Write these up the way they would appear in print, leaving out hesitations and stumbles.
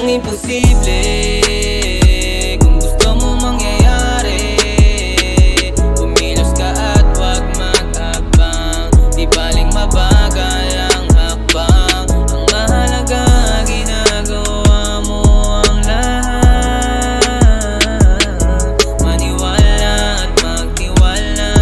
Walang imposible kung gusto mo mangyayari. Kumilos ka at wag mag-abang, di baling mabagal ang hakbang. Ang mahalaga, ginagawa mo ang lahat. Maniwala at magtiwala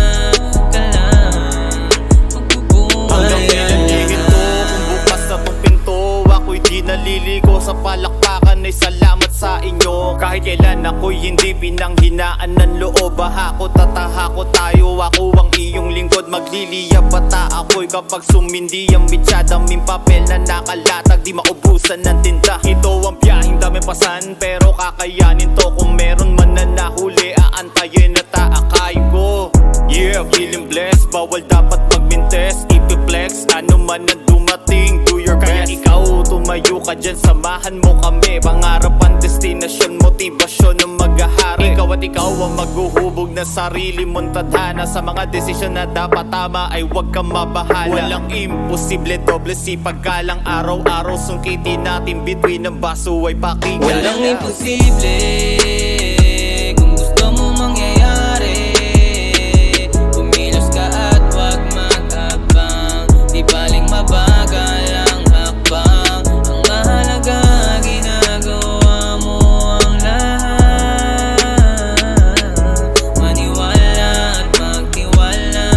ka lang, magbubunga yan lahat. Kung bukas na tong pinto, ako'y di naliliko sa palakpakan ay salamat sa inyo. Kahit kailan ako'y hindi pinanghinaan ng loob. Ahako, tatahako tayo, ako ang iyong lingkod. Magliliyab bata ako'y kapag sumindi ang bitsa. Daming papel na nakalatag, di maubusan ng tinta. Ito ang biyaheng daming pasan, pero kakayanin to. Kung meron man na nahuli, aantayin at aakayin ko. Yeah, feeling blessed, bawal dapat magmintes. Ipiflex, ano man ang dumating, do your best. Kaya ikaw, tumayo ka dyan, samahan mo kami. Pangarap ang destinasyon, motibasyon ng maghahari. Ikaw at ikaw ang maghuhubog ng sarili mong tadhana. Sa mga desisyon na dapat tama ay huwag kang mabahala. Walang imposible, doble sipag ka lang araw-araw. Sungkitin natin between ng baso ay pakinggan. Walang imposible kung gusto mo mangyayari. Kumilos ka at wag mag-abang, di baling mabagal ang hakbang. Ang mahalaga, ginagawa mo ang lahat. Maniwala at magtiwala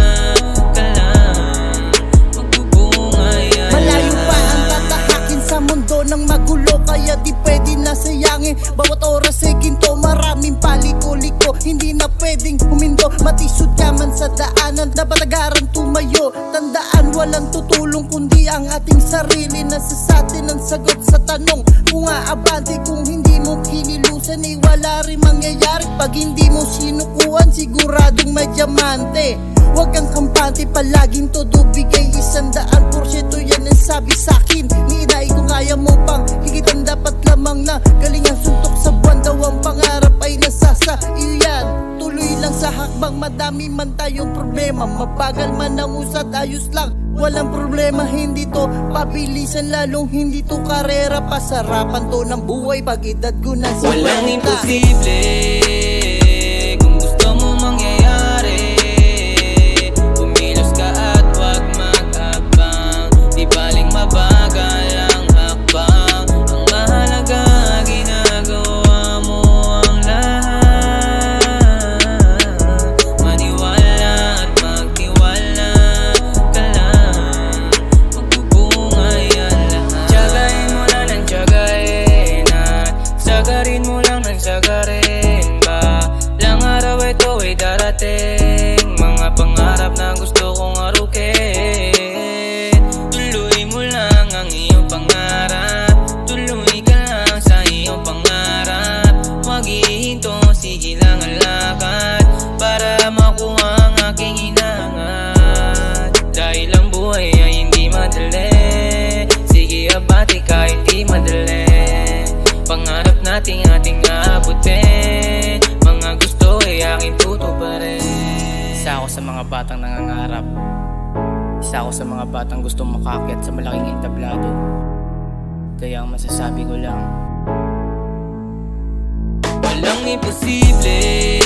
ka lang, magbubunga yan Malayo pa ang lahat. tatahakin sa mundo ng magulo, kaya di pwede na sayangin. Bawat oras ay ginto, maraming paliko-liko. Hindi na pwedeng humindo, matisod ka man sa daanan. Dapat agaran tumayo, tandaan walang tutulong kundi ang ating sarili. Nasa sa atin ang sagot sa tanong kung aabante. Kung hindi mo kinilusan ay wala rin mangyayari. Pag hindi mo sinukuhan, siguradong may diamante. Huwag kang kampante, palaging todo bigay 100%. Yan ang sabi sa'kin ni inay, kung kaya mo pang higit ang dapat lamang na galing ang suntok sa buwan. Daw ang pangarap ay nasasa iyan. Tuloy lang sa hakbang, madami man tayong problema. Mabagal man ang usad, ayos lang, walang problema. Hindi to pabilisan, lalong hindi to karera. Pasarapan to ng buhay pag edad ko na sa Walang imposible kung gusto mo mangyayari. Kumilos ka at wag mag-abang, di baling mabagal ang hakbang. Ang mahalaga, ginagawa mo ang lahat. Maniwala at magtiwala ka lang, magbubunga yan lahat. Tiyagain mo lang ng tiyagain at sagarin mo lang ng sagarin. Balang araw ito ay darating, mga pangarap na gusto kong arukin. Tuloy mo lang ang iyong pangarap, tuloy ka lang sa iyong pangarap. Huwag hihinto, sige lang ang lakad para makuha ang aking hinangad. Dahil ang buhay ay hindi madali, sige abati kahit di madali. Pangarap nating ating aabutin, mga gusto ay aking tutuparin. Isa ako sa mga batang nangangarap, isa ako sa mga batang gustong makakyat sa malaking entablado. Kaya ang masasabi ko lang, walang imposible